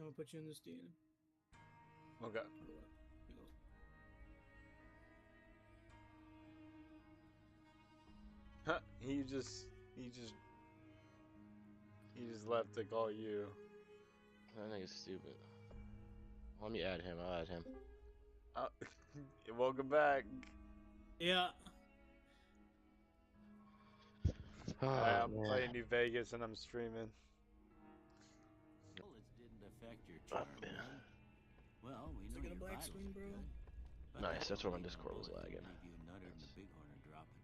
I'm gonna put you in this DM. Okay. Huh, he just left to call you. That nigga's stupid. Let me add him. I'll add him. Welcome back. Yeah. I'm playing New Vegas and I'm streaming. Bullets didn't affect your charm, none. Well, we know Get a your black vitals swing, are bro. good. But Nice, that that's don't where my mean Discord was bullet lagging. didn't leave you a nutter and a bighorn are dropping.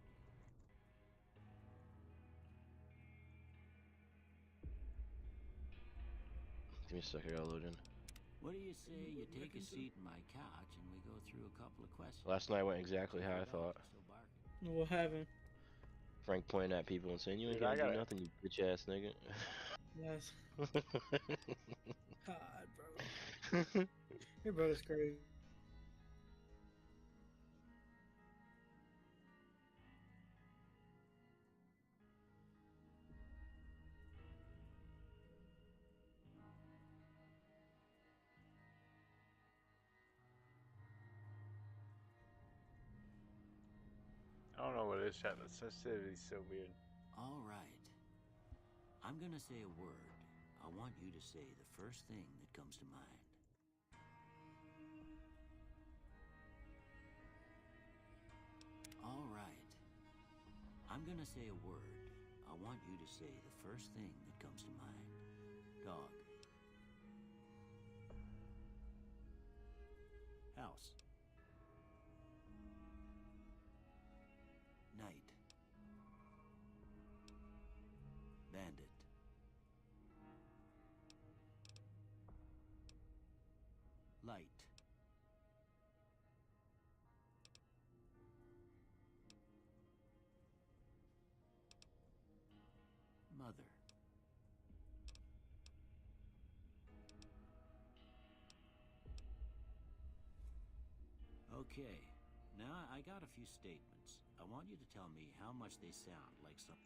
Give me a sec, I gotta load in. What do you say you take a seat in my couch and we go through a couple of questions? Last night went exactly how I thought. What happened? Frank pointing at people and saying, "You ain't Dude, I gonna do gotta- nothing, you bitch ass nigga." Yes. God, bro. Your brother's crazy. I don't know what it is, chat. The sensitivity's so weird. All right. I'm gonna say a word. I want you to say the first thing that comes to mind. All right. I'm gonna say a word. I want you to say the first thing that comes to mind. Dog. House. Night. Bandit. Light. Mother. Okay, now I got a few statements. I want you to tell me how much they sound like some.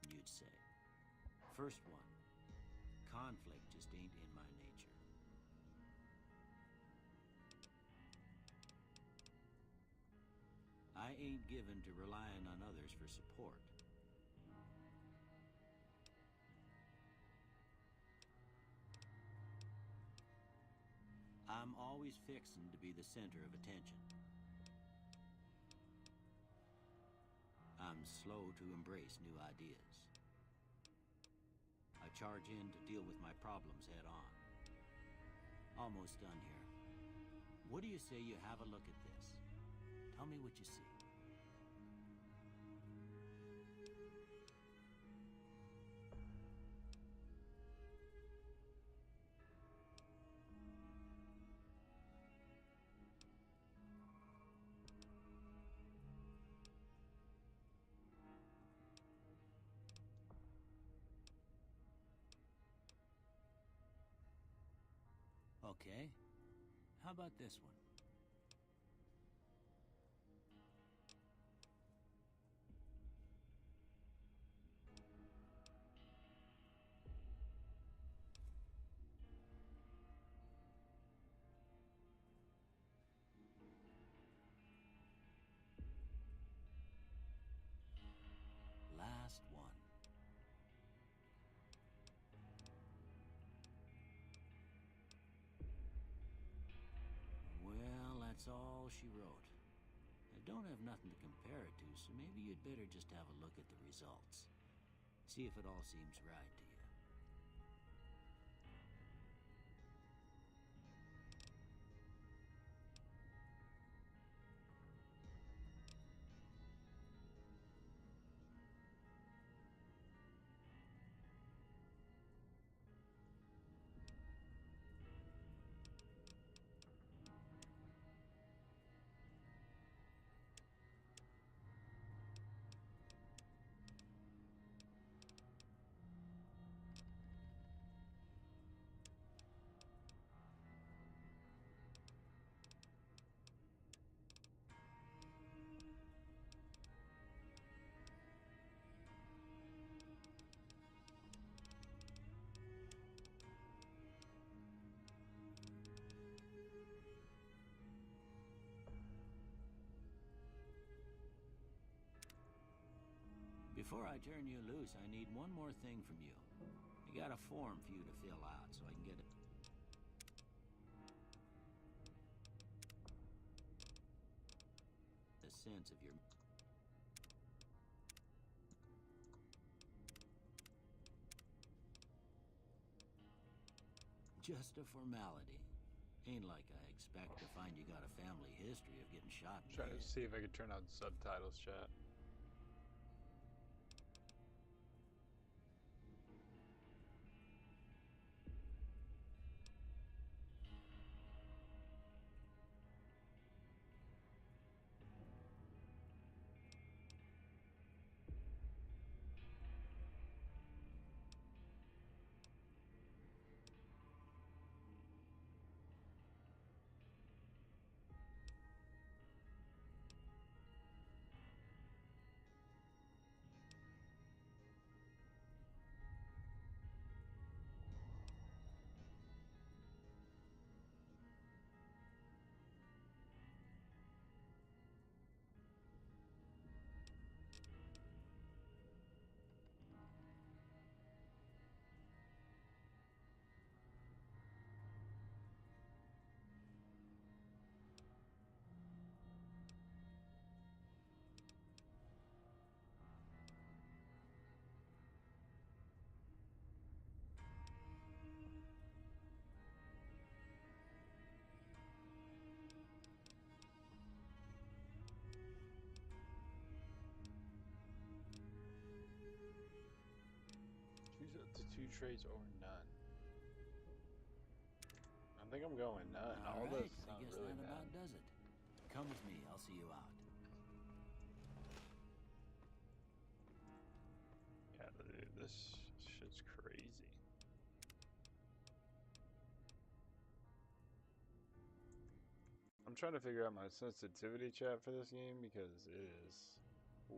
You'd say. First one, conflict just ain't in my nature. I ain't given to relying on others for support. I'm always fixing to be the center of attention. I'm slow to embrace new ideas. I charge in to deal with my problems head on. Almost done here. What do you say you have a look at this? Tell me what you see. Okay. How about this one? Last one. Well, that's all she wrote. I don't have nothing to compare it to, so maybe you'd better just have a look at the results. See if it all seems right to you. Before I turn you loose, I need one more thing from you. I got a form for you to fill out so I can get a sense of your... Just a formality. Ain't like I expect to find you got a family history of getting shot in the Trying to head. see if I could turn on subtitles, chat. Choose up to 2 traits or none. I think I'm going none. All right, those I sound guess really that bad. about does it. Come with me, I'll see you out. Yeah, dude, this shit's crazy. I'm trying to figure out my sensitivity chat for this game because it is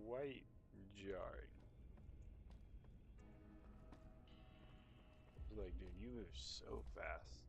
quite jarring. It's like, dude, you move so fast.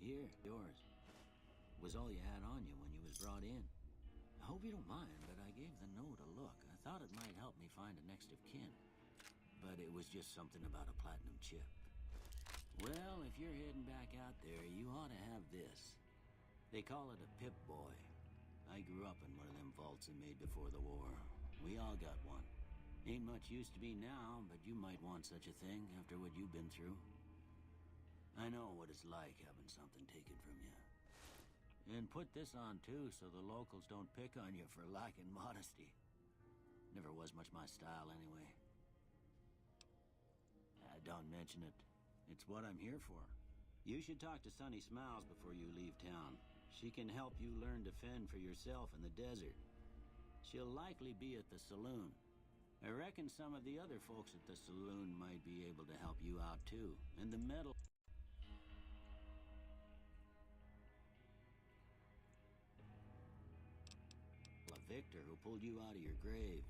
Here, yours. Was all you had on you when you was brought in. I hope you don't mind, but I gave the note a look. I thought it might help me find a next of kin. But it was just something about a platinum chip. Well, if you're heading back out there, you ought to have this. They call it a Pip-Boy. I grew up in one of them vaults they made before the war. We all got one. Ain't much use to me now, but you might want such a thing after what you've been through. I know what it's like having something taken from you. And put this on too, so the locals don't pick on you for lacking modesty. Never was much my style anyway. Don't mention it. It's what I'm here for. You should talk to Sunny Smiles before you leave town. She can help you learn to fend for yourself in the desert. She'll likely be at the saloon. I reckon some of the other folks at the saloon might be able to help you out too. And the medal... Victor who pulled you out of your grave.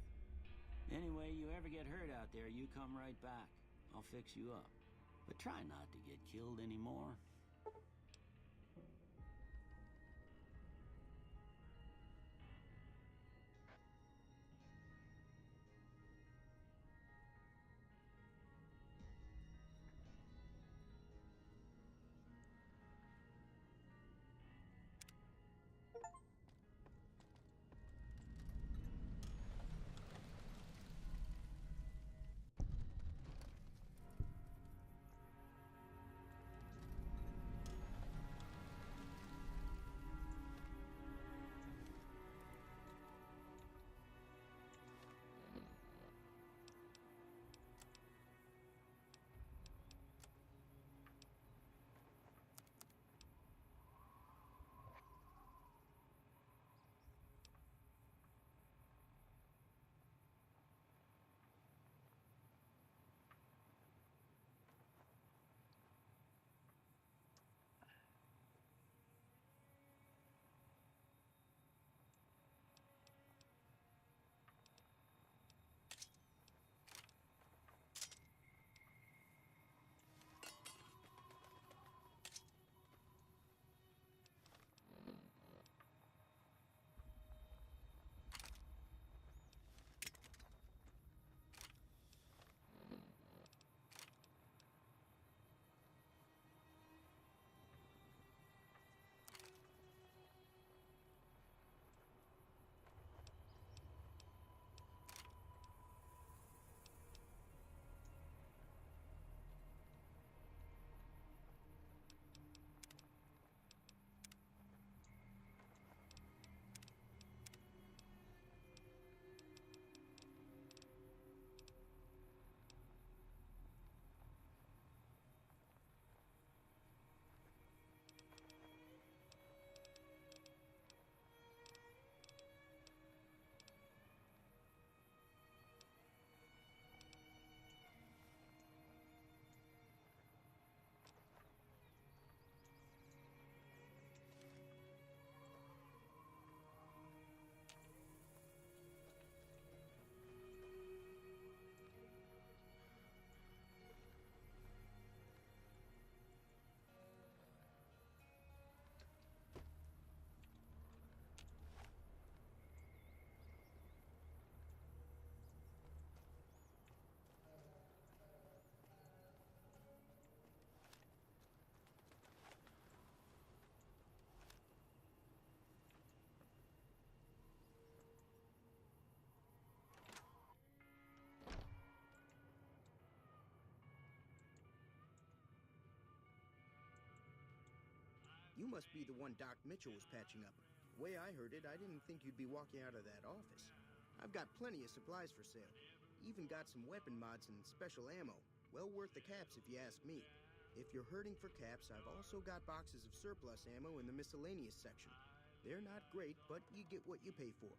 Anyway, you ever get hurt out there, you come right back. I'll fix you up. But try not to get killed anymore. You must be the one Doc Mitchell was patching up. The way I heard it, I didn't think you'd be walking out of that office. I've got plenty of supplies for sale. Even got some weapon mods and special ammo. Well worth the caps if you ask me. If you're hurting for caps, I've also got boxes of surplus ammo in the miscellaneous section. They're not great, but you get what you pay for.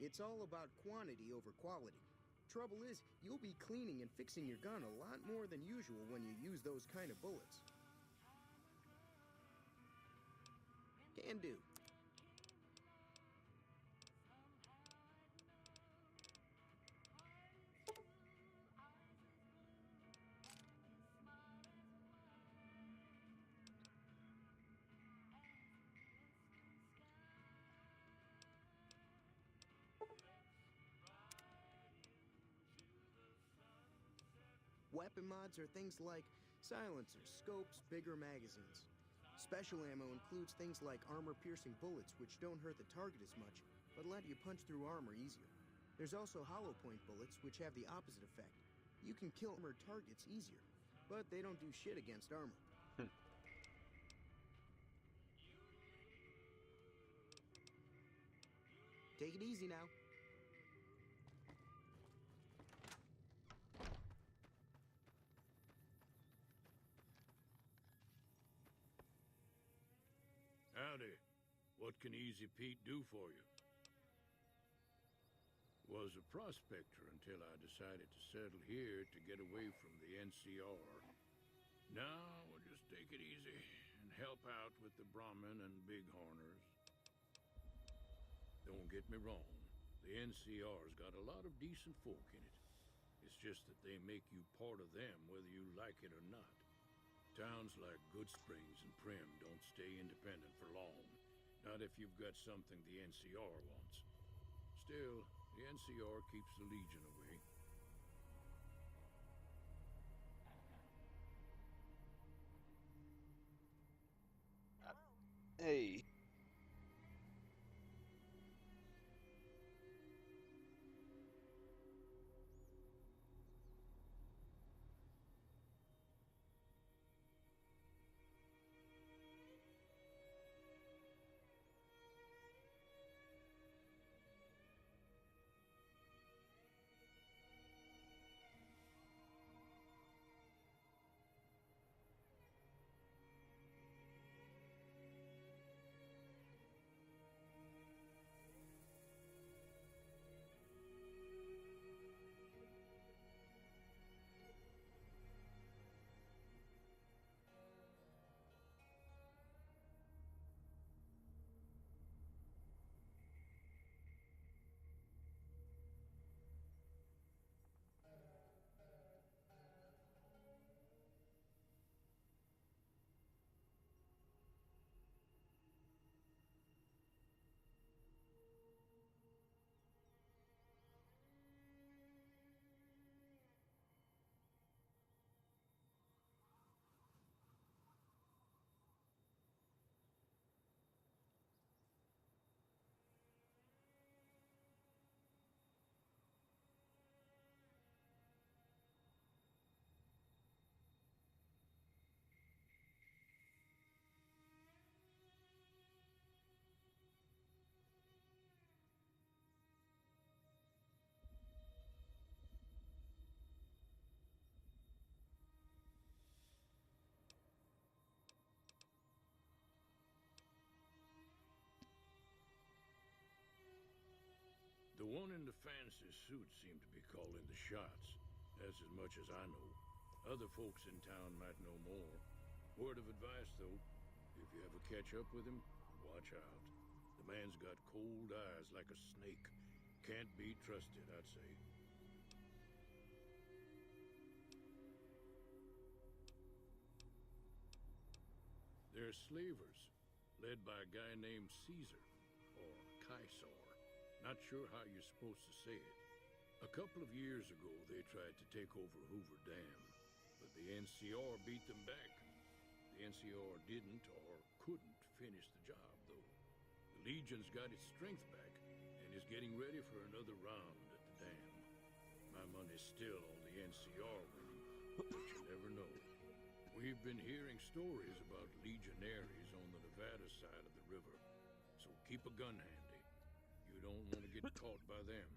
It's all about quantity over quality. Trouble is, you'll be cleaning and fixing your gun a lot more than usual when you use those kind of bullets. Can do. Weapon mods are things like silencers, scopes, bigger magazines. Special ammo includes things like armor-piercing bullets, which don't hurt the target as much, but let you punch through armor easier. There's also hollow point bullets, which have the opposite effect. You can kill armored targets easier, but they don't do shit against armor. Take it easy now. What can Easy Pete do for you? Was a prospector until I decided to settle here to get away from the NCR. Now we'll just take it easy and help out with the Brahmin and Bighorners. Don't get me wrong, the NCR's got a lot of decent folk in it. It's just that they make you part of them whether you like it or not. Towns like Goodsprings and Prim don't stay independent for long. Not if you've got something the NCR wants. Still, the NCR keeps the Legion away. Hey. The one in the fancy suit seemed to be calling the shots. That's as much as I know. Other folks in town might know more. Word of advice, though, if you ever catch up with him, watch out. The man's got cold eyes like a snake. Can't be trusted, I'd say. They're slavers, led by a guy named Caesar, or Caesar. Not sure how you're supposed to say it. A couple of years ago, they tried to take over Hoover Dam, but the NCR beat them back. The NCR didn't or couldn't finish the job, though. The Legion's got its strength back and is getting ready for another round at the dam. My money's still on the NCR winning, but you never know. We've been hearing stories about legionaries on the Nevada side of the river, so keep a gun handy. You don't want to get caught by them.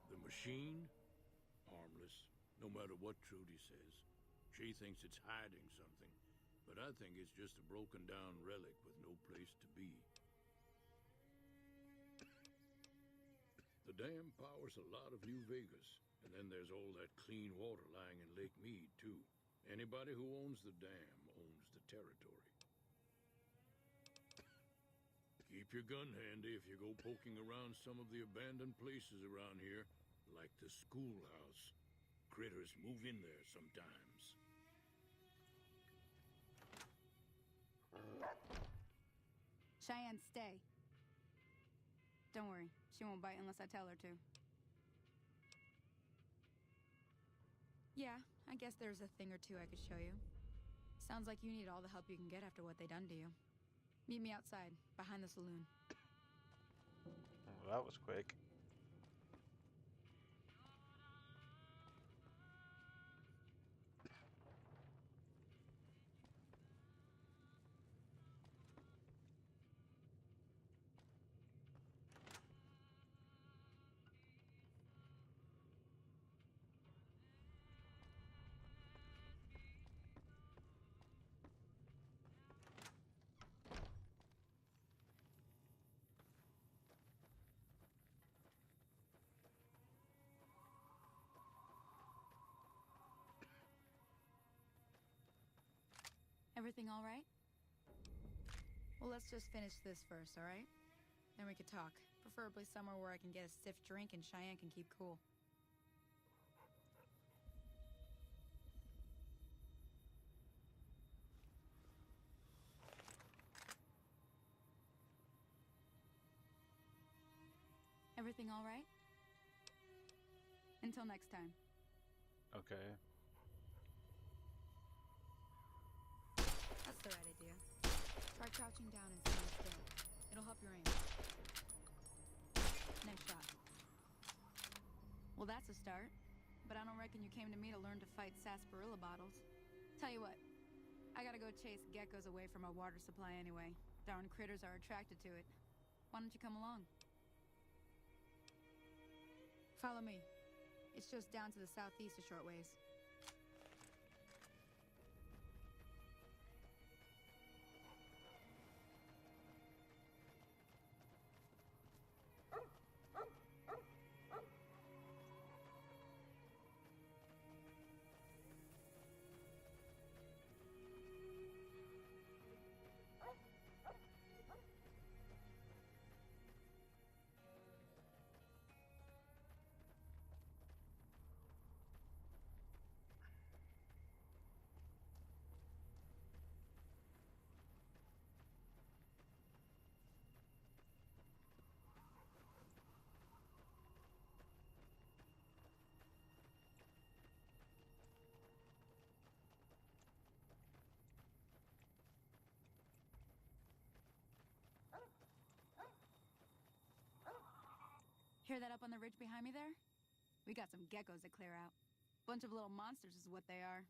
The machine? Harmless, no matter what Trudy says. She thinks it's hiding something, but I think it's just a broken down relic with no place to be. The dam powers a lot of New Vegas, and then there's all that clean water lying in Lake Mead, too. Anybody who owns the dam owns the territory. Keep your gun handy if you go poking around some of the abandoned places around here, like the schoolhouse. Critters move in there sometimes. Cheyenne, stay. Don't worry, she won't bite unless I tell her to. Yeah, I guess there's a thing or two I could show you. Sounds like you need all the help you can get after what they done to you. Meet me outside, behind the saloon. Well, that was quick. Everything all right? Well, let's just finish this first, all right? Then we could talk. Preferably somewhere where I can get a stiff drink and Cheyenne can keep cool. Everything all right? Until next time. Okay. That's the right idea. Try crouching down and staying still. It'll help your aim. Nice shot. Well, that's a start. But I don't reckon you came to me to learn to fight sarsaparilla bottles. Tell you what, I gotta go chase geckos away from our water supply anyway. Darn critters are attracted to it. Why don't you come along? Follow me. It's just down to the southeast a short ways. Hear that up on the ridge behind me there? We got some geckos to clear out. Bunch of little monsters is what they are.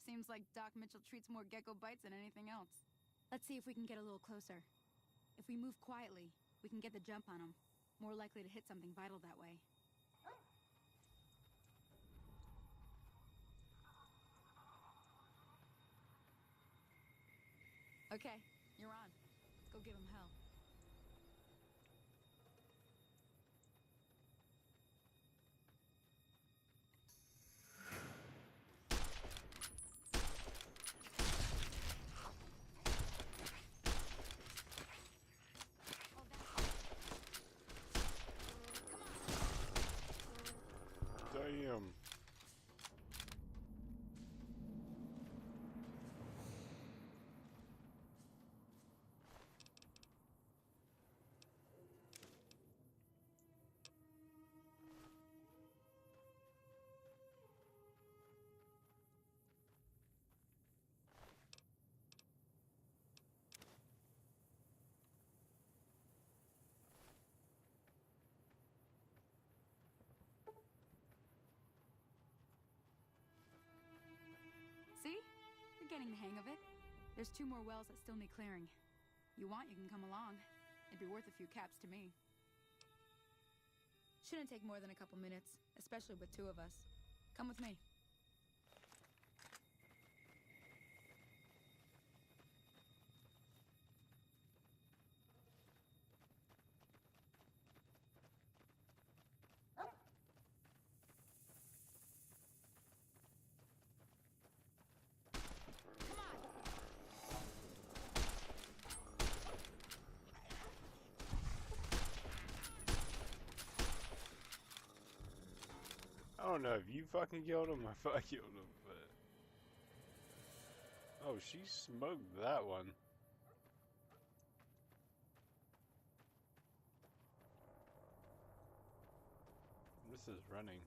Seems like Doc Mitchell treats more gecko bites than anything else. Let's see if we can get a little closer. If we move quietly, we can get the jump on them. More likely to hit something vital that way. Okay, you're on. Let's go give them hell. Damn. See? You're getting the hang of it. There's 2 more wells that still need clearing. You want, you can come along. It'd be worth a few caps to me. Shouldn't take more than a couple minutes, especially with 2 of us. Come with me. I don't know if you fucking killed him or if I killed him, but... Oh, she smoked that one. This is running.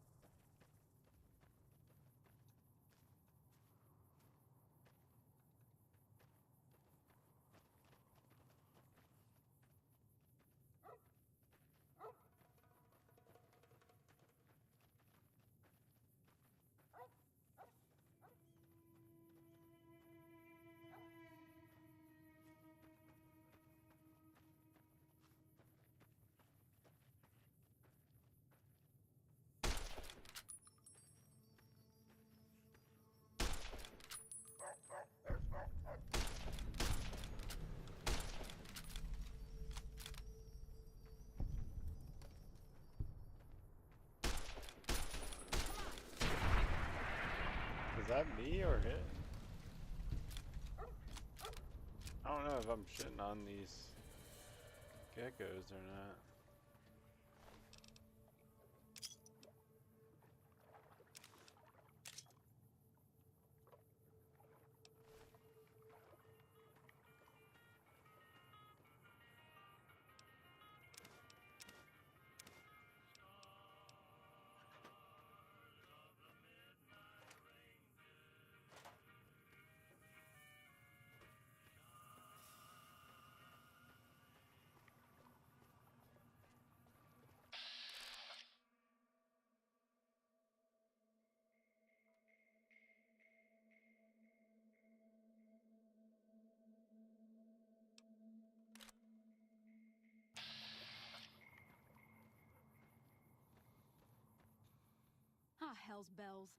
Is that me or it? I don't know if I'm shitting on these geckos or not. Ah, hell's bells.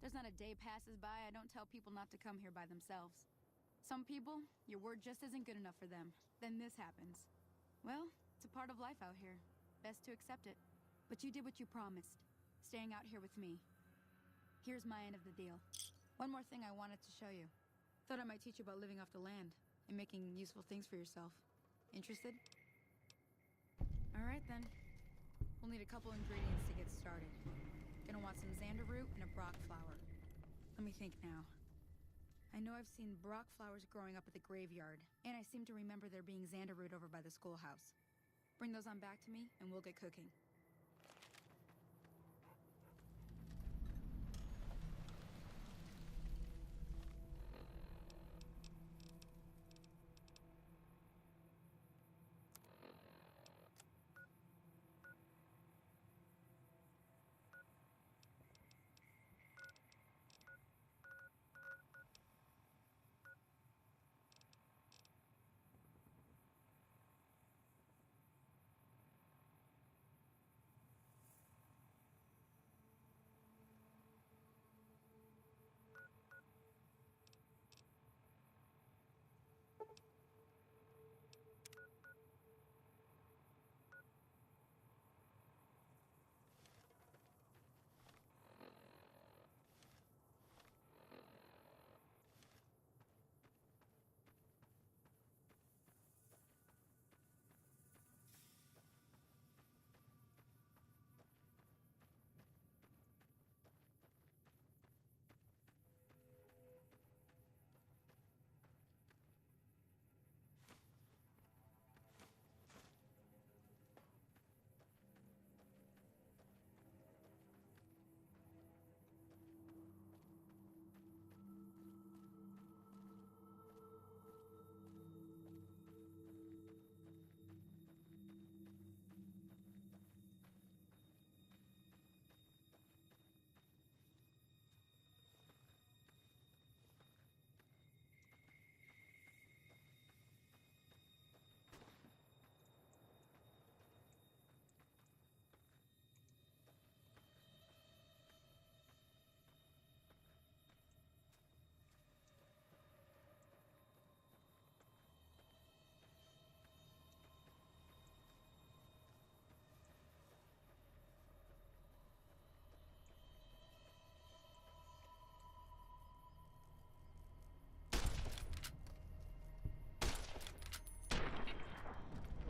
There's not a day passes by I don't tell people not to come here by themselves. Some people, your word just isn't good enough for them. Then this happens. Well, it's a part of life out here. Best to accept it. But you did what you promised. Staying out here with me. Here's my end of the deal. One more thing I wanted to show you. Thought I might teach you about living off the land and making useful things for yourself. Interested? Alright then. We'll need a couple ingredients to get started. Gonna want some xander root and a brock flower. Let me think now. I know I've seen brock flowers growing up at the graveyard, and I seem to remember there being xander root over by the schoolhouse. Bring those on back to me, and we'll get cooking.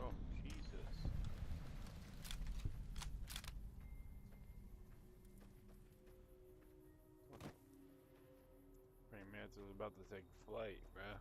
Oh, Jesus. Pretty Mantis is about to take flight, bruh.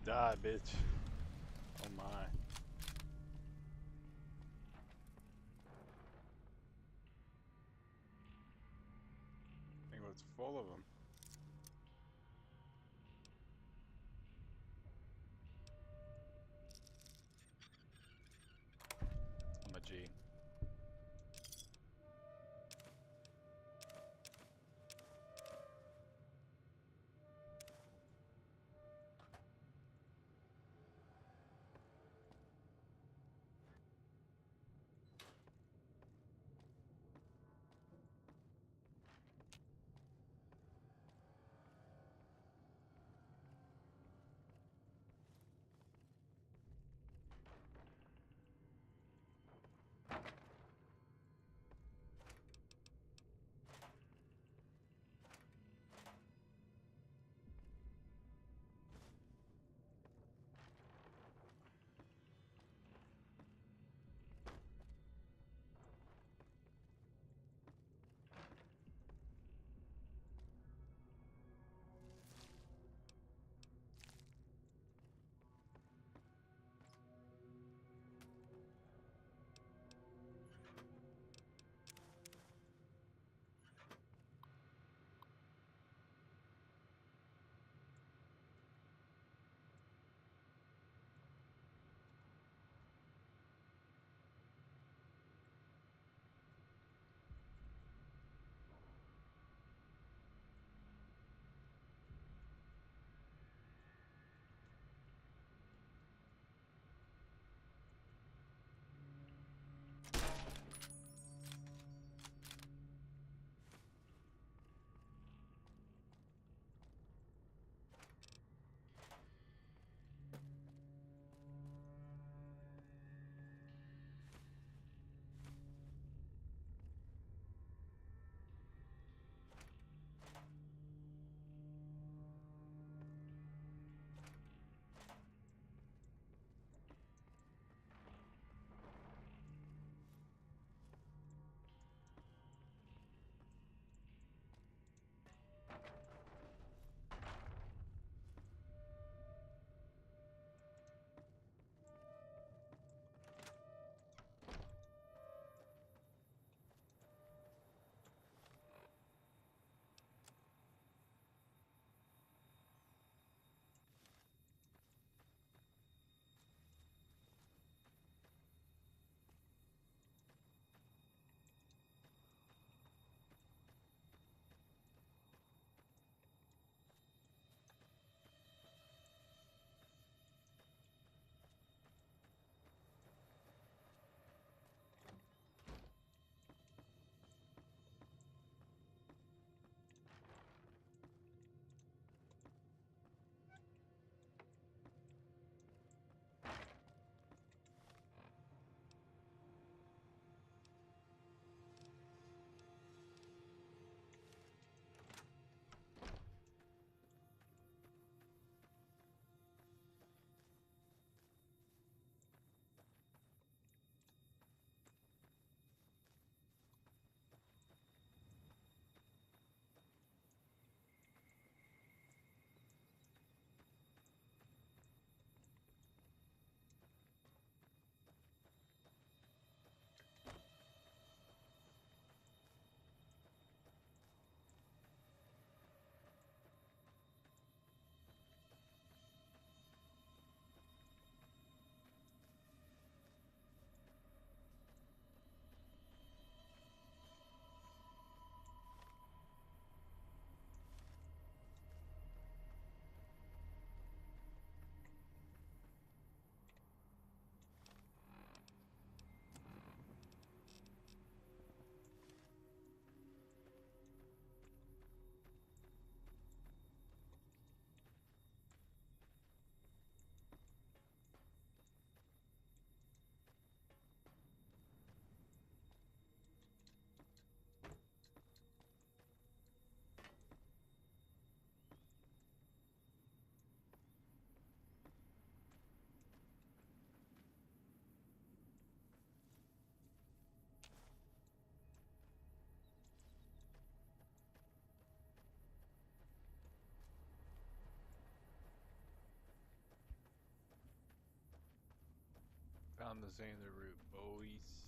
Die, bitch. Oh my. I think it was full of them. down the Xander route, boys.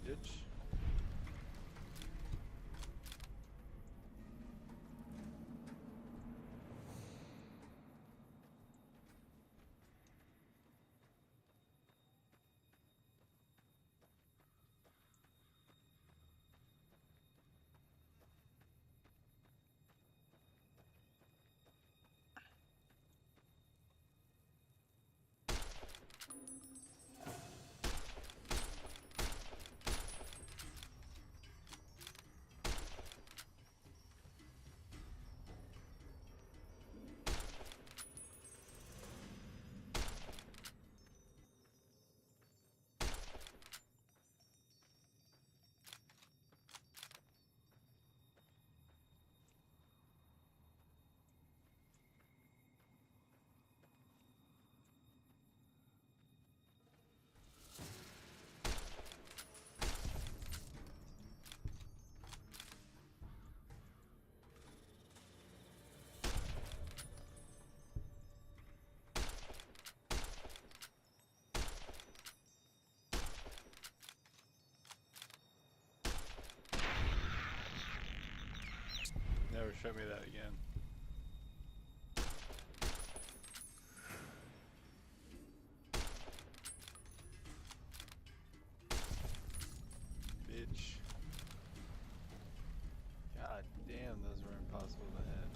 Bitch. Never show me that again. Bitch. God damn, those were impossible to hit.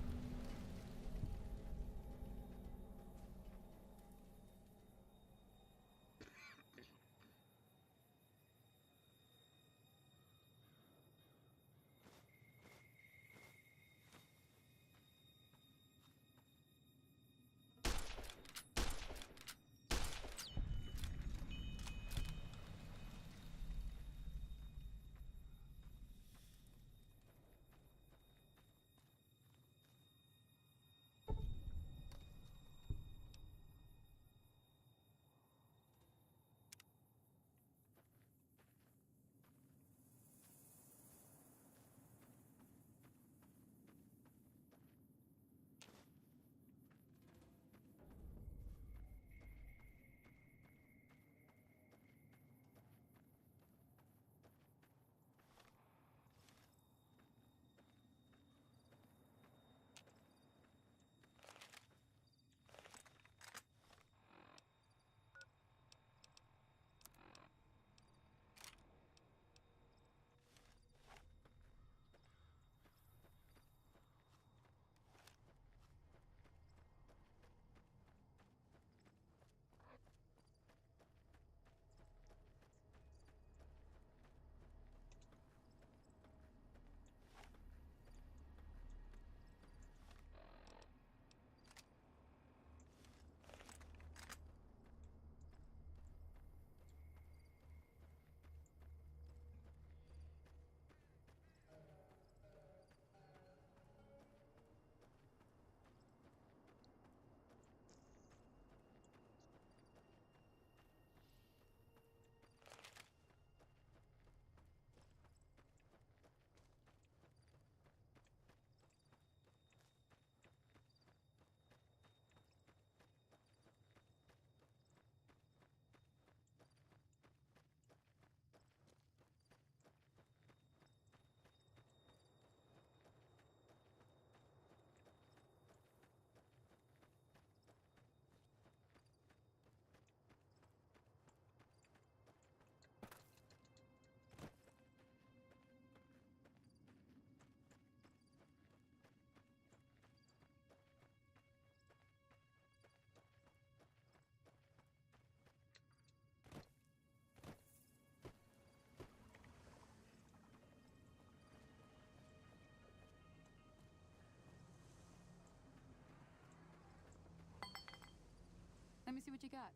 Let me see what you got.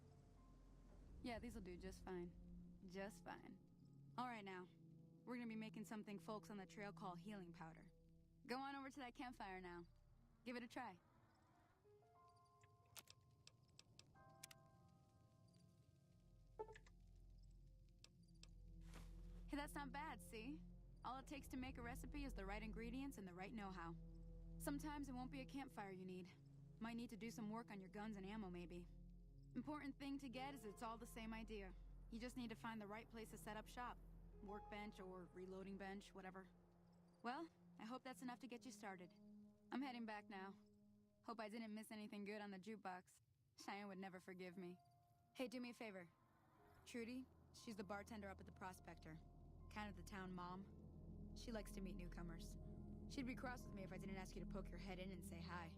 Yeah, these'll do just fine. Just fine. All right now. We're gonna be making something folks on the trail call healing powder. Go on over to that campfire now. Give it a try. Hey, that's not bad, see? All it takes to make a recipe is the right ingredients and the right know-how. Sometimes it won't be a campfire you need. Might need to do some work on your guns and ammo, maybe. Important thing to get is it's all the same idea. You just need to find the right place to set up shop. Workbench or reloading bench, whatever. Well, I hope that's enough to get you started. I'm heading back now. Hope I didn't miss anything good on the jukebox. Cheyenne would never forgive me. Hey, do me a favor. Trudy, she's the bartender up at the Prospector. Kind of the town mom. She likes to meet newcomers. She'd be cross with me if I didn't ask you to poke your head in and say hi.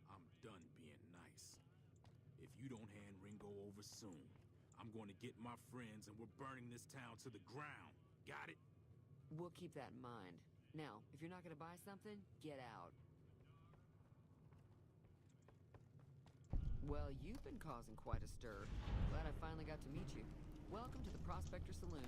I'm done being nice. If you don't hand Ringo over soon, I'm going to get my friends and we're burning this town to the ground. Got it? We'll keep that in mind. Now, if you're not gonna buy something, get out. Well, you've been causing quite a stir. Glad I finally got to meet you. Welcome to the Prospector Saloon.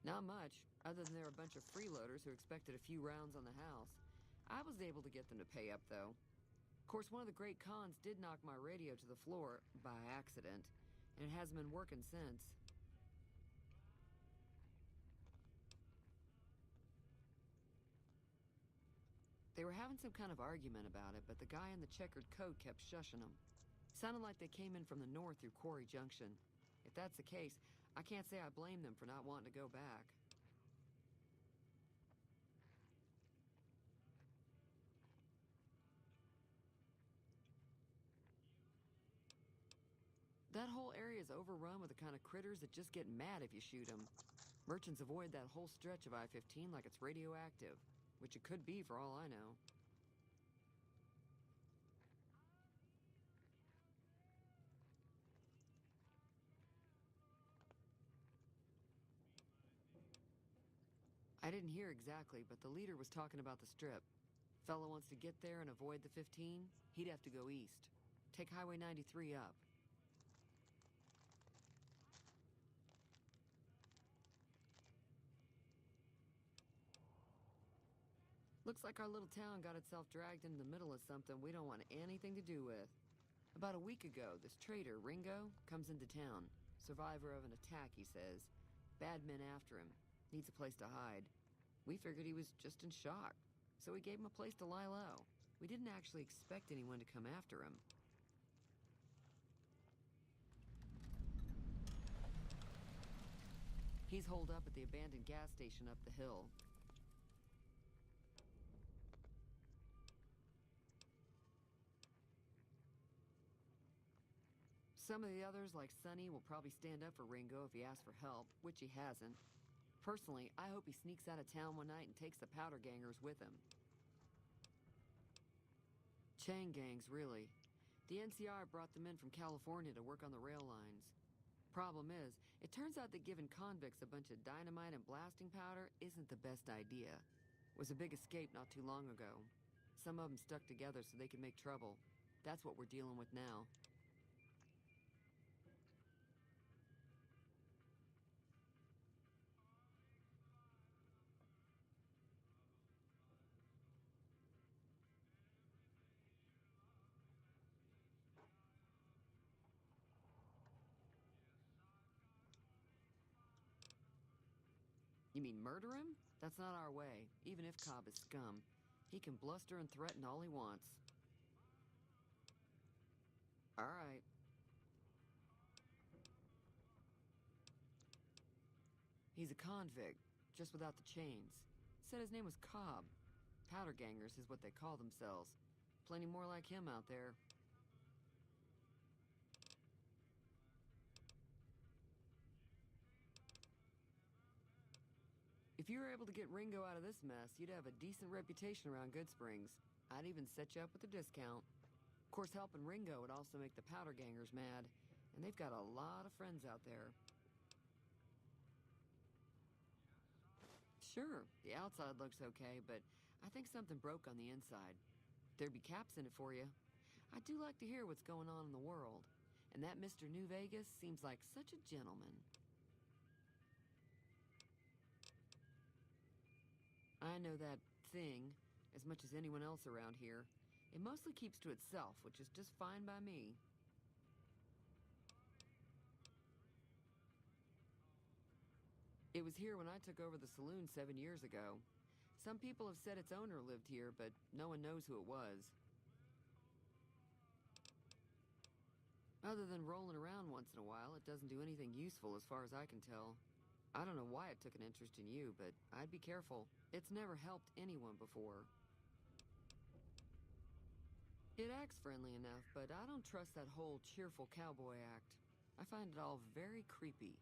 Not much, other than they're a bunch of freeloaders who expected a few rounds on the house. I was able to get them to pay up, though. Of course, one of the great cons did knock my radio to the floor, by accident, and it hasn't been working since. They were having some kind of argument about it, but the guy in the checkered coat kept shushing them. Sounded like they came in from the north through Quarry Junction. If that's the case, I can't say I blame them for not wanting to go back. That whole area is overrun with the kind of critters that just get mad if you shoot them. Merchants avoid that whole stretch of I-15 like it's radioactive, which it could be for all I know. I didn't hear exactly, but the leader was talking about the strip. Fellow wants to get there and avoid the 15, he'd have to go east. Take Highway 93 up. Looks like our little town got itself dragged into the middle of something we don't want anything to do with. About a week ago, this trader, Ringo, comes into town. Survivor of an attack, he says. Bad men after him. Needs a place to hide. We figured he was just in shock, so we gave him a place to lie low. We didn't actually expect anyone to come after him. He's holed up at the abandoned gas station up the hill. Some of the others, like Sonny, will probably stand up for Ringo if he asks for help, which he hasn't. Personally, I hope he sneaks out of town one night and takes the powder gangers with him. Chain gangs, really. The NCR brought them in from California to work on the rail lines. Problem is, it turns out that giving convicts a bunch of dynamite and blasting powder isn't the best idea. It was a big escape not too long ago. Some of them stuck together so they could make trouble. That's what we're dealing with now. You mean murder him? That's not our way, even if Cobb is scum. He can bluster and threaten all he wants. All right. He's a convict, just without the chains. Said his name was Cobb. Powder gangers is what they call themselves. Plenty more like him out there. If you were able to get Ringo out of this mess, you'd have a decent reputation around Good Springs. I'd even set you up with a discount. Of course, helping Ringo would also make the powder gangers mad, and they've got a lot of friends out there. Sure, the outside looks okay, but I think something broke on the inside. There'd be caps in it for you. I do like to hear what's going on in the world, and that Mr. New Vegas seems like such a gentleman. I know that thing as much as anyone else around here. It mostly keeps to itself, which is just fine by me. It was here when I took over the saloon 7 years ago. Some people have said its owner lived here, but no one knows who it was. Other than rolling around once in a while, it doesn't do anything useful as far as I can tell. I don't know why it took an interest in you, but I'd be careful. It's never helped anyone before. It acts friendly enough, but I don't trust that whole cheerful cowboy act. I find it all very creepy.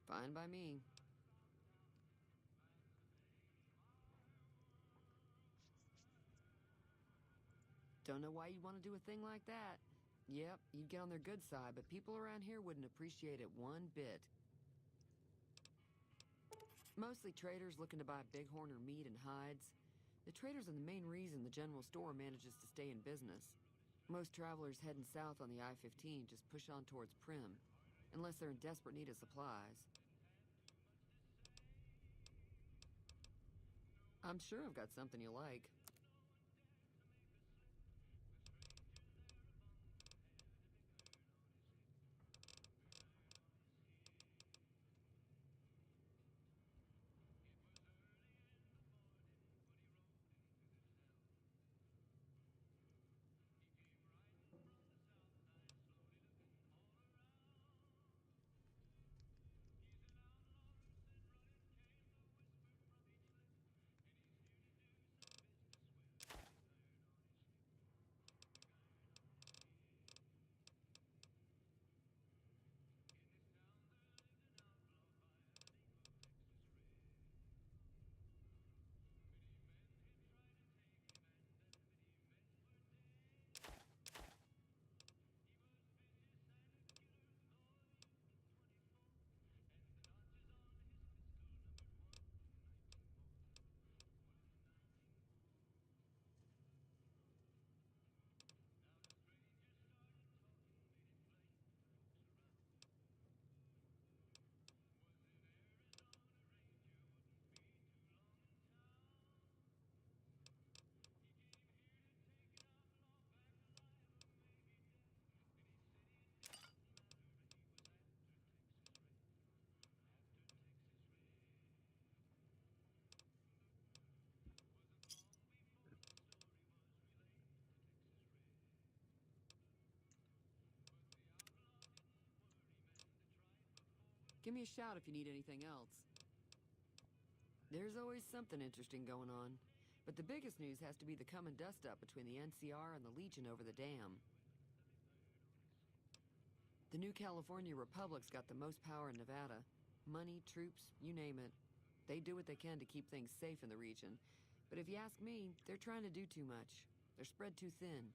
Fine by me. Don't know why you'd want to do a thing like that. Yep, you'd get on their good side, but people around here wouldn't appreciate it one bit. Mostly traders looking to buy bighorner meat and hides. The traders are the main reason the general store manages to stay in business. Most travelers heading south on the I-15 just push on towards Prim, unless they're in desperate need of supplies. I'm sure I've got something you like. Give me a shout if you need anything else. There's always something interesting going on, but the biggest news has to be the come and dust up between the NCR and the Legion over the dam. The new California Republic's got the most power in Nevada. money, troops, you name it. They do what they can to keep things safe in the region. But if you ask me, they're trying to do too much. They're spread too thin.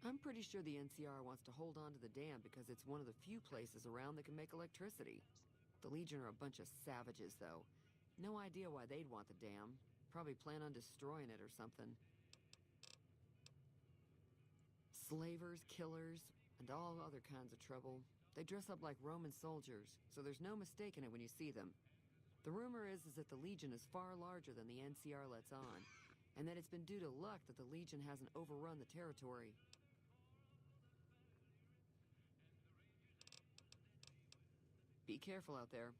I'm pretty sure the NCR wants to hold on to the dam because it's one of the few places around that can make electricity. The Legion are a bunch of savages, though. No idea why they'd want the dam. Probably plan on destroying it or something. Slavers, killers, and all other kinds of trouble. They dress up like Roman soldiers, so there's no mistaking it when you see them. The rumor is that the Legion is far larger than the NCR lets on, and that it's been due to luck that the Legion hasn't overrun the territory. Be careful out there.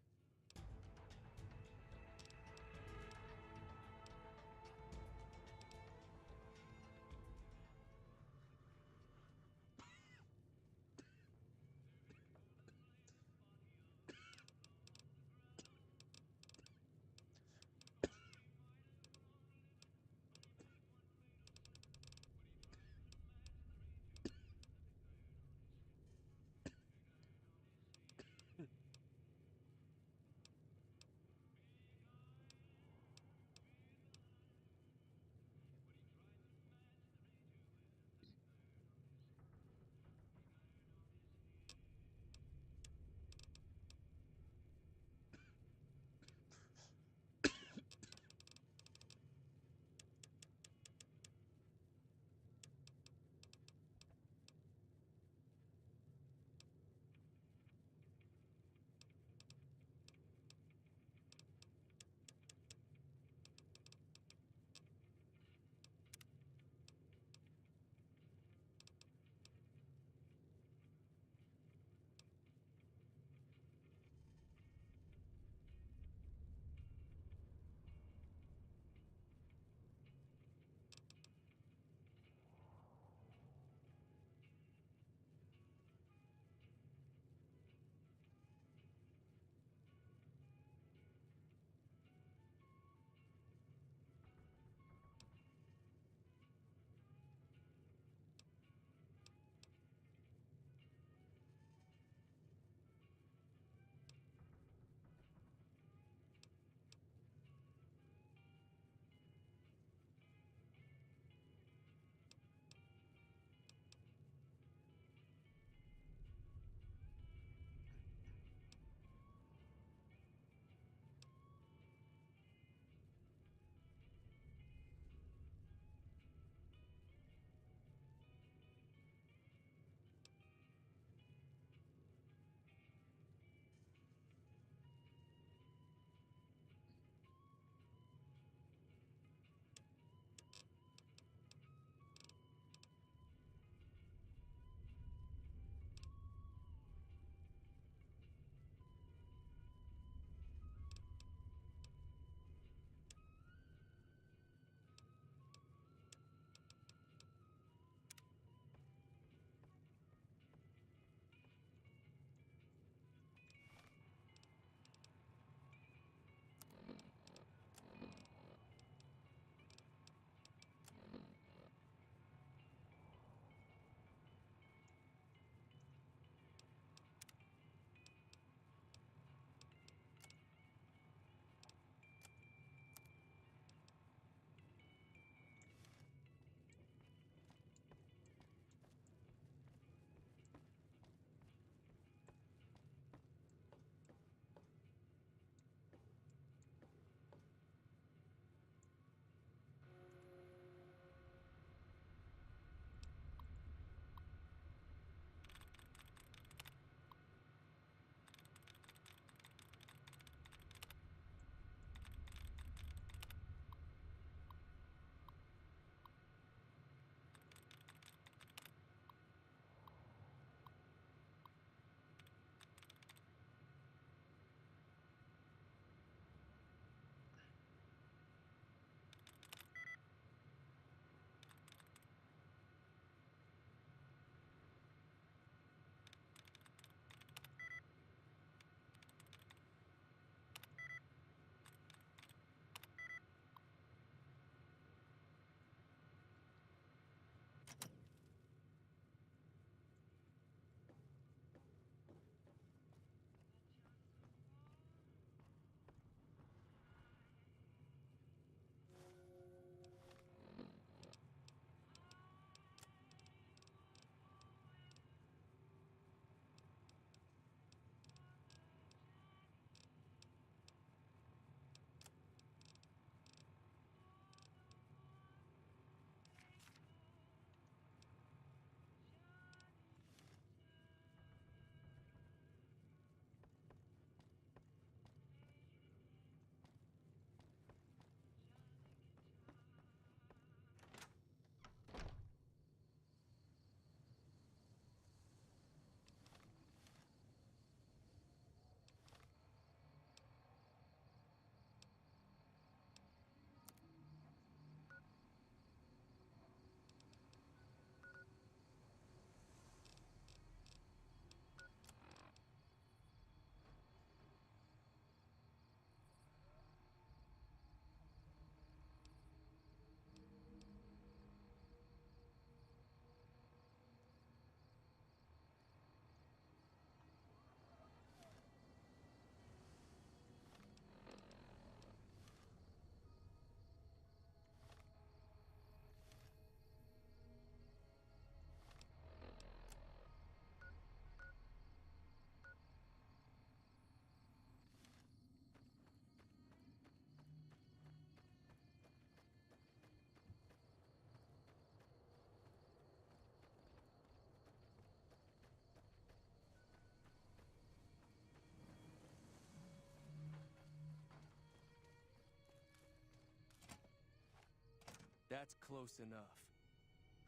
That's close enough.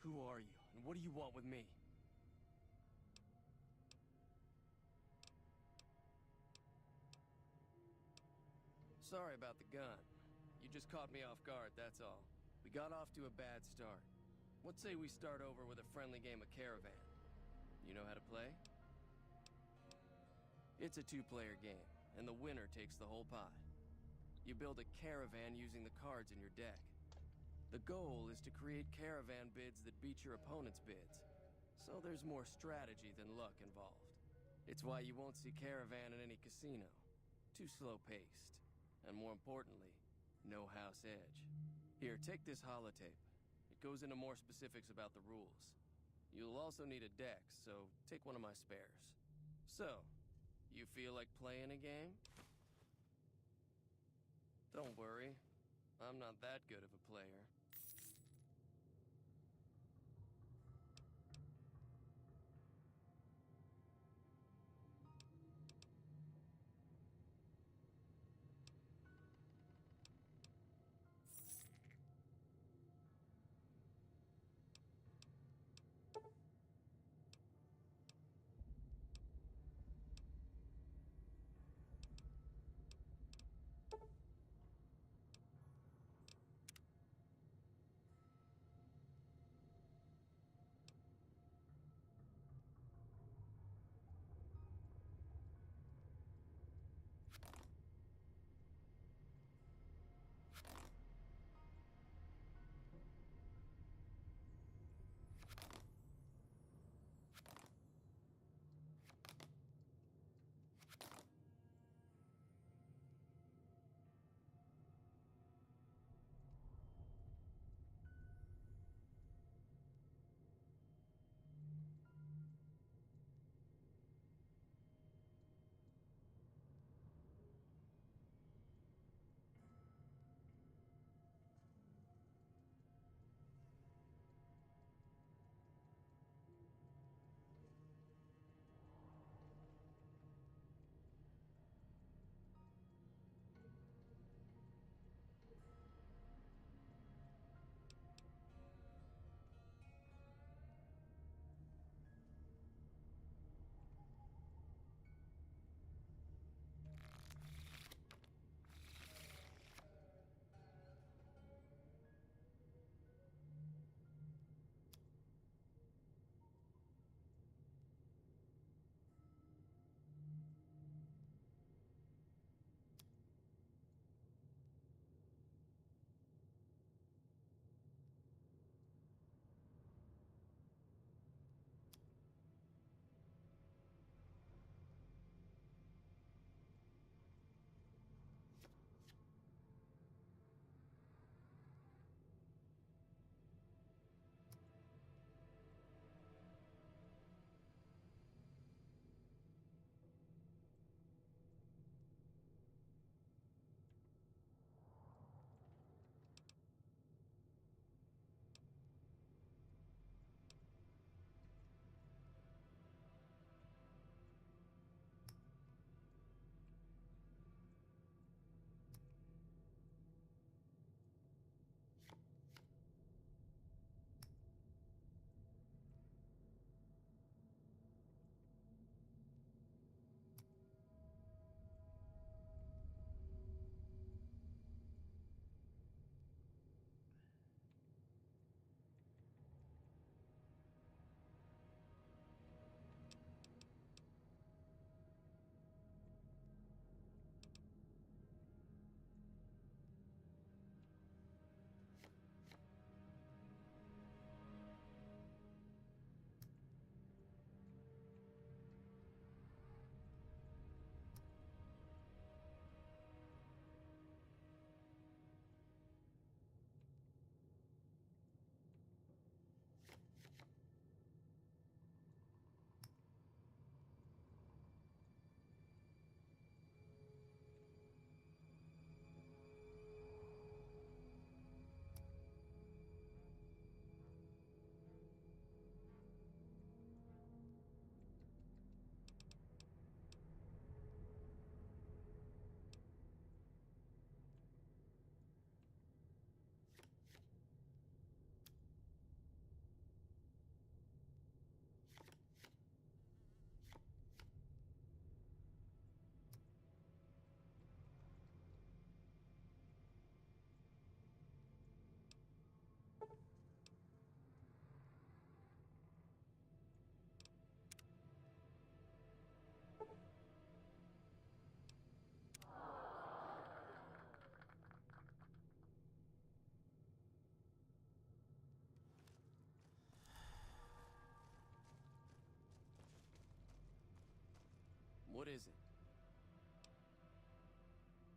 Who are you, and what do you want with me? Sorry about the gun. You just caught me off guard, that's all. We got off to a bad start. Let's say we start over with a friendly game of Caravan. You know how to play? It's a two-player game, and the winner takes the whole pot. You build a caravan using the cards in your deck. The goal is to create caravan bids that beat your opponent's bids. So there's more strategy than luck involved. It's why you won't see Caravan in any casino. Too slow-paced. And more importantly, no house edge. Here, take this holotape. It goes into more specifics about the rules. You'll also need a deck, so take one of my spares. So, you feel like playing a game? Don't worry, I'm not that good of a player.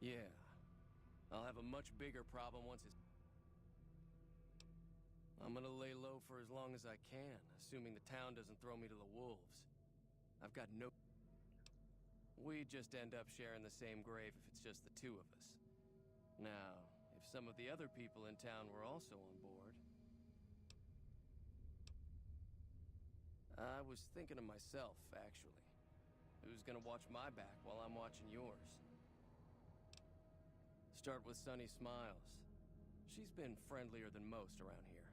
Yeah. I'll have a much bigger problem once it's... I'm gonna lay low for as long as I can, assuming the town doesn't throw me to the wolves. I've got no... We just end up sharing the same grave if it's just the two of us. Now, if some of the other people in town were also on board... I was thinking of myself, actually. Who's gonna watch my back while I'm watching yours? Start with Sunny Smiles. She's been friendlier than most around here.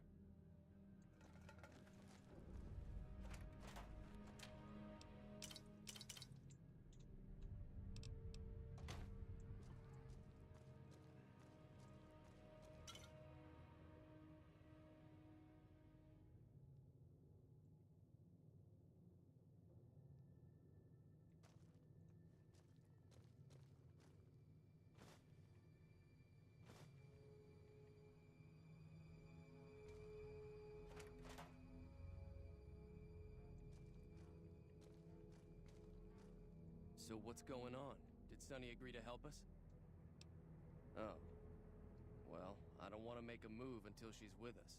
So what's going on? Did Sunny agree to help us? Oh. Well, I don't want to make a move until she's with us.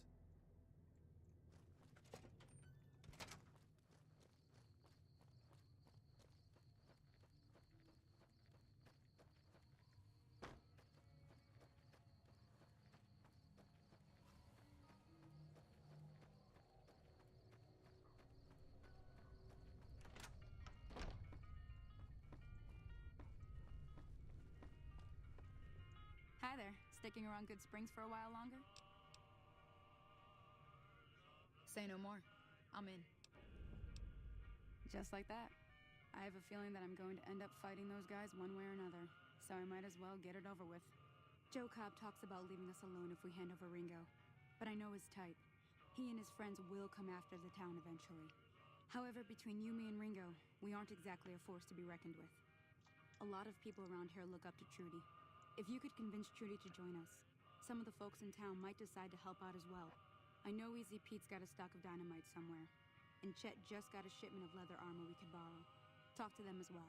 Hi there. Sticking around Good Springs for a while longer? Say no more. I'm in. Just like that. I have a feeling that I'm going to end up fighting those guys one way or another, so I might as well get it over with. Joe Cobb talks about leaving us alone if we hand over Ringo, but I know he's tight. He and his friends will come after the town eventually. However, between you, me, and Ringo, we aren't exactly a force to be reckoned with. A lot of people around here look up to Trudy. If you could convince Trudy to join us, some of the folks in town might decide to help out as well. I know Easy Pete's got a stock of dynamite somewhere, and Chet just got a shipment of leather armor we could borrow. Talk to them as well.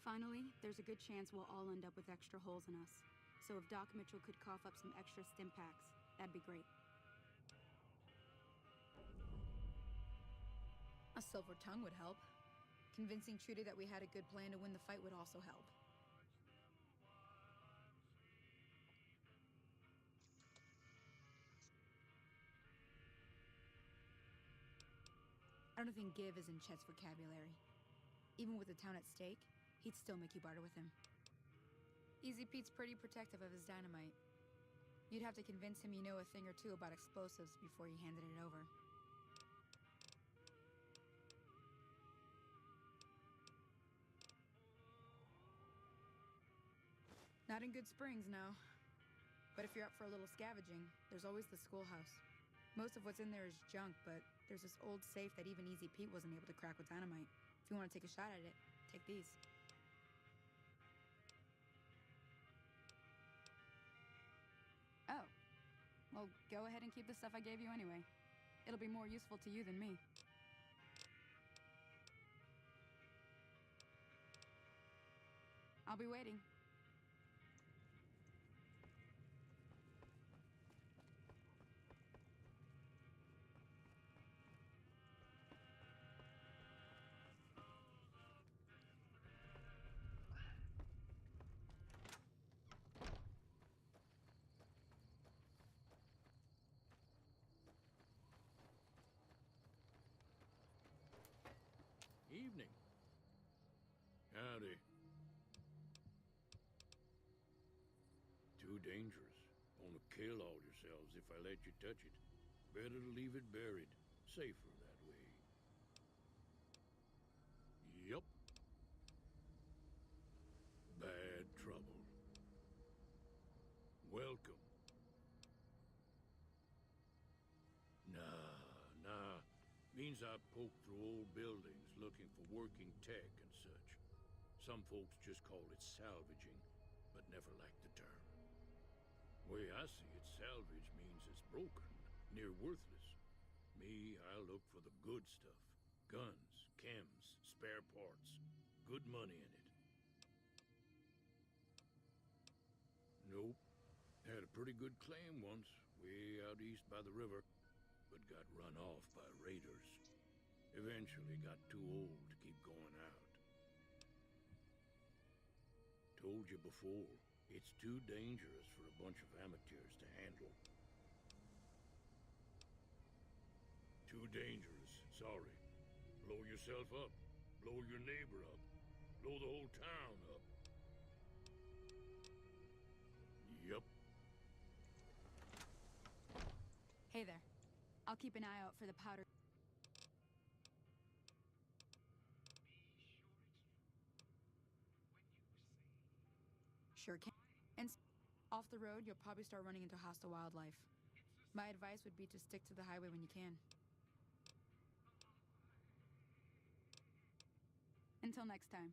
Finally, there's a good chance we'll all end up with extra holes in us. So if Doc Mitchell could cough up some extra stim packs, that'd be great. A silver tongue would help. Convincing Trudy that we had a good plan to win the fight would also help. I don't think give is in Chet's vocabulary. Even with the town at stake, he'd still make you barter with him. Easy Pete's pretty protective of his dynamite. You'd have to convince him you know a thing or two about explosives before you handed it over. Not in Good Springs, no. But if you're up for a little scavenging, there's always the schoolhouse. Most of what's in there is junk, but there's this old safe that even Easy Pete wasn't able to crack with dynamite. If you want to take a shot at it, take these. Oh. Well, go ahead and keep the stuff I gave you anyway. It'll be more useful to you than me. I'll be waiting. Evening. Howdy. Too dangerous. Wanna kill all yourselves if I let you touch it. Better to leave it buried. Safer that way. Yup. Bad trouble. Welcome. Nah. Means I poke through old buildings looking for working tech and such. Some folks just call it salvaging, but never liked the term. Way I see it, salvage means it's broken, near worthless. Me, I look for the good stuff. Guns, chems, spare parts. Good money in it. Nope. Had a pretty good claim once, way out east by the river, but got run off by raiders. Eventually got too old to keep going out. Told you before, it's too dangerous for a bunch of amateurs to handle. Too dangerous, sorry. Blow yourself up, blow your neighbor up, blow the whole town up. Yup. Hey there. I'll keep an eye out for the powder. Sure can. And off the road, you'll probably start running into hostile wildlife. My advice would be to stick to the highway when you can. Until next time.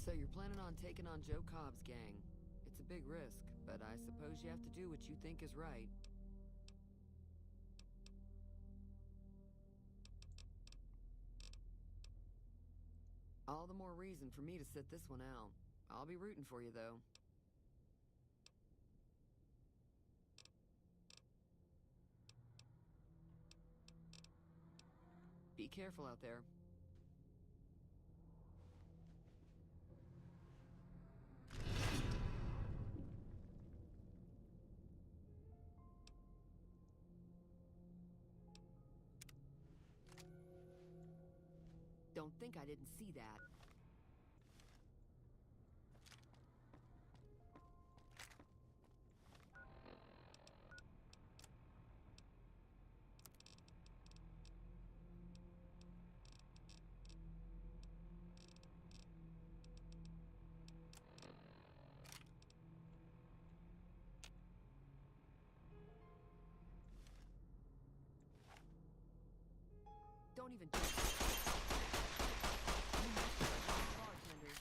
So you're planning on taking on Joe Cobb's gang. It's a big risk, but I suppose you have to do what you think is right. All the more reason for me to sit this one out. I'll be rooting for you, though. Be careful out there. Don't think I didn't see that. Don't even do it. You must be a bartender.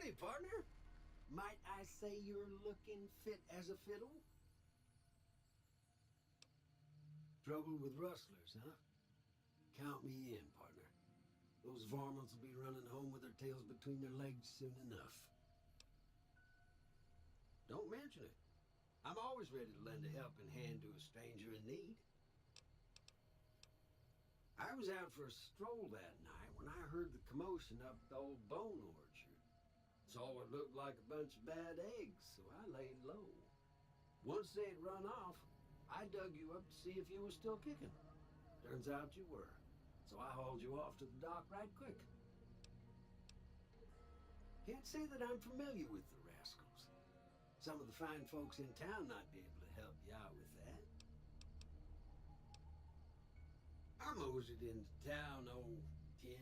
Howdy, partner. Might I say you're looking fit as a fiddle? Trouble with rustlers, huh? Count me in, partner. Those varmints will be running home with their tails between their legs soon enough. Don't mention it. I'm always ready to lend a helping hand to a stranger in need. I was out for a stroll that night when I heard the commotion up at the old bone orchard. Saw what looked like a bunch of bad eggs, so I laid low. Once they'd run off, I dug you up to see if you were still kicking. Turns out you were, so I hauled you off to the dock right quick. Can't say that I'm familiar with the rascals. Some of the fine folks in town might be able to help you out with that. I moseyed into town, 10,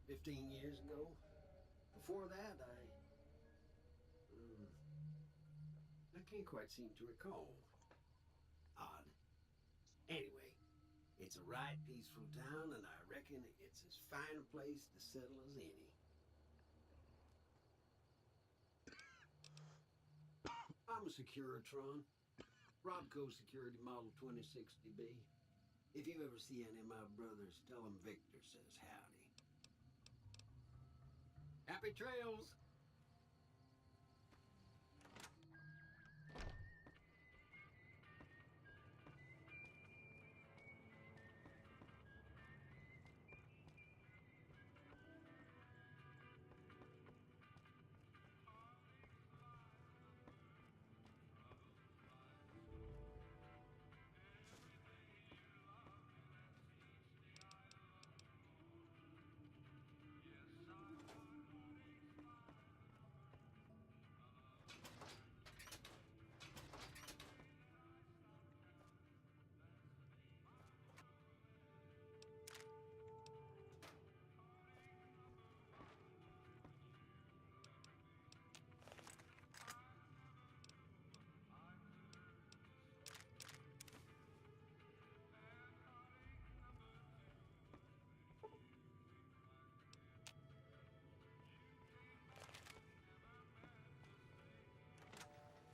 15 years ago. Before that, I can't quite seem to recall. Odd. Anyway, it's a right peaceful town, and I reckon it's as fine a place to settle as any. I'm a Securitron. Robco Security Model 2060B. If you ever see any of my brothers, tell them Victor says howdy. Happy trails!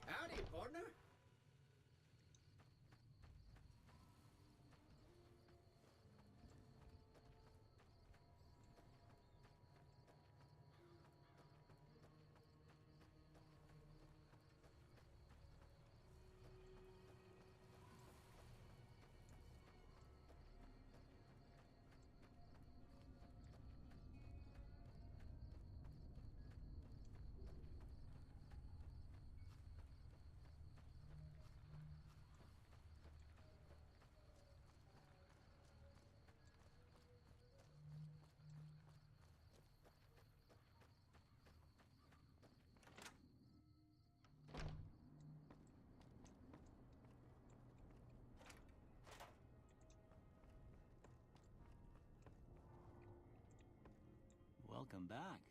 Howdy, partner. Welcome back.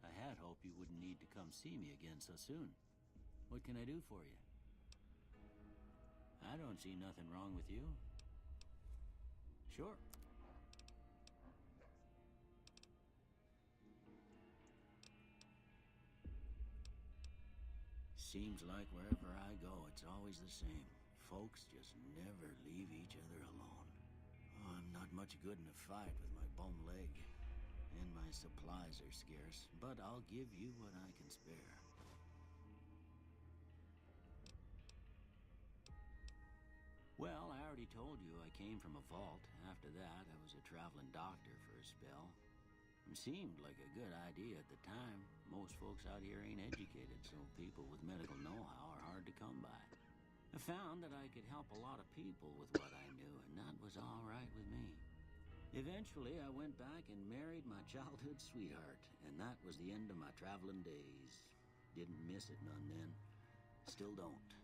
I had hoped you wouldn't need to come see me again so soon. What can I do for you? I don't see nothing wrong with you. Sure. Seems like wherever I go, it's always the same. Folks just never leave each other alone. Oh, I'm not much good in a fight with my bum leg. And my supplies are scarce, but I'll give you what I can spare. Well, I already told you I came from a vault. After that, I was a traveling doctor for a spell. It seemed like a good idea at the time. Most folks out here ain't educated, so people with medical know-how are hard to come by. I found that I could help a lot of people with what I knew, and that was all right with me. Eventually, I went back and married my childhood sweetheart, and that was the end of my traveling days. Didn't miss it none then. Still don't.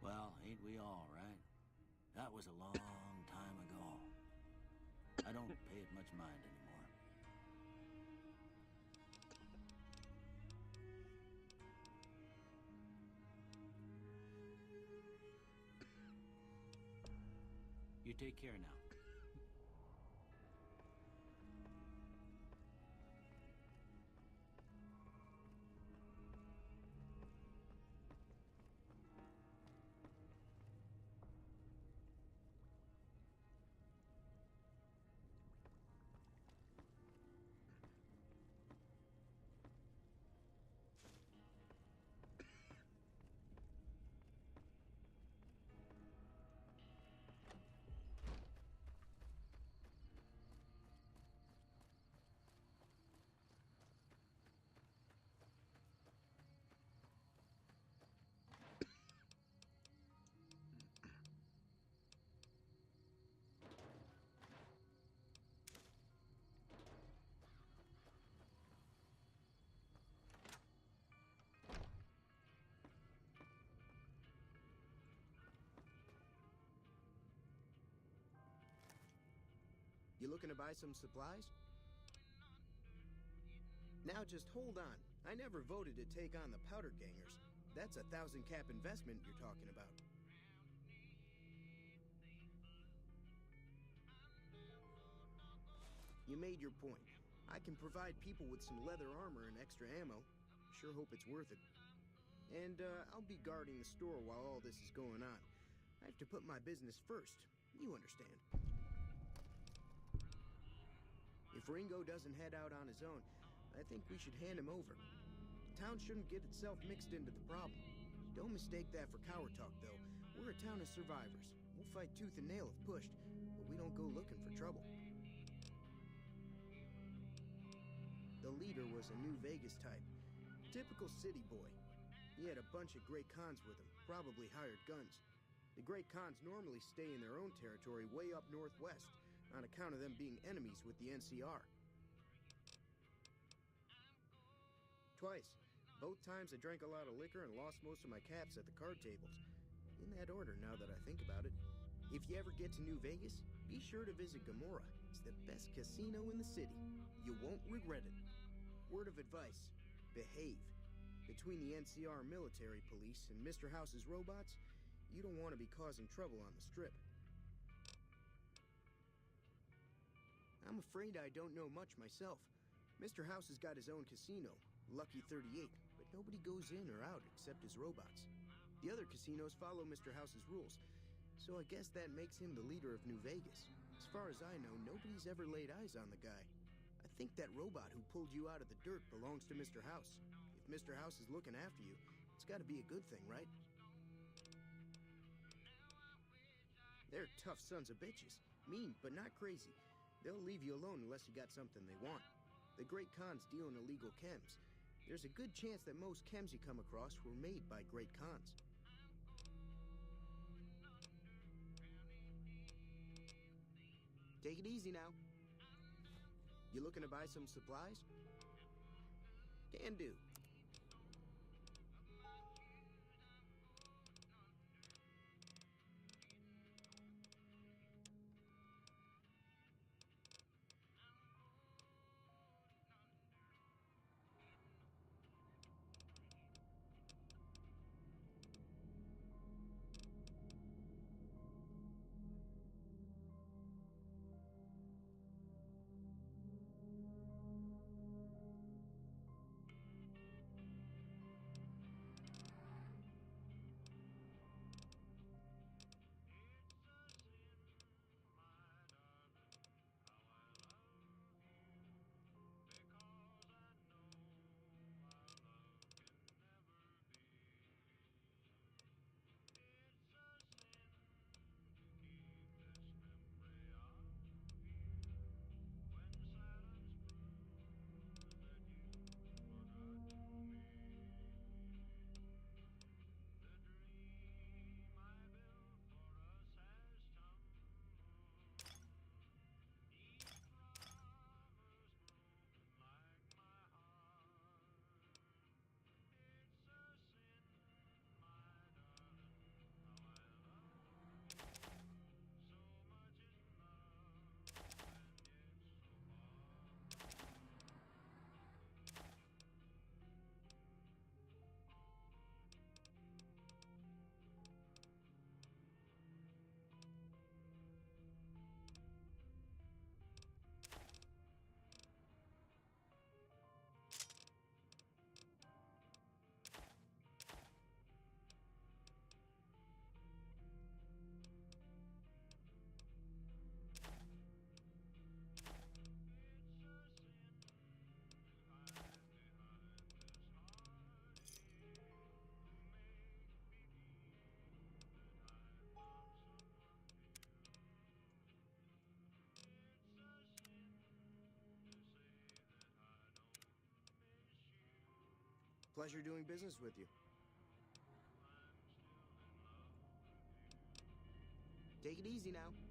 Well, ain't we all, right? That was a long time ago. I don't pay it much mind anymore. You take care now. You looking to buy some supplies? Now just hold on. I never voted to take on the Powder Gangers. That's a 1,000-cap investment you're talking about. You made your point. I can provide people with some leather armor and extra ammo. Sure hope it's worth it. And, I'll be guarding the store while all this is going on. I have to put my business first. You understand. If Ringo doesn't head out on his own, I think we should hand him over. The town shouldn't get itself mixed into the problem. Don't mistake that for coward talk, though. We're a town of survivors. We'll fight tooth and nail if pushed, but we don't go looking for trouble. The leader was a New Vegas type. Typical city boy. He had a bunch of Great Khans with him, probably hired guns. The Great Khans normally stay in their own territory way up northwest, on account of them being enemies with the NCR. Twice. Both times I drank a lot of liquor and lost most of my caps at the card tables. In that order, now that I think about it. If you ever get to New Vegas, be sure to visit Gomorrah. It's the best casino in the city. You won't regret it. Word of advice, behave. Between the NCR military police and Mr. House's robots, you don't want to be causing trouble on the Strip. I'm afraid I don't know much myself. Mr. House has got his own casino, Lucky 38, but nobody goes in or out except his robots. The other casinos follow Mr. House's rules, so I guess that makes him the leader of New Vegas. As far as I know, nobody's ever laid eyes on the guy. I think that robot who pulled you out of the dirt belongs to Mr. House. If Mr. House is looking after you, it's got to be a good thing, right? They're tough sons of bitches. Mean, but not crazy. They'll leave you alone unless you got something they want. The Great Khans deal in illegal chems. There's a good chance that most chems you come across were made by Great Khans. Take it easy now. You looking to buy some supplies? Can do. Pleasure doing business with you. Take it easy now.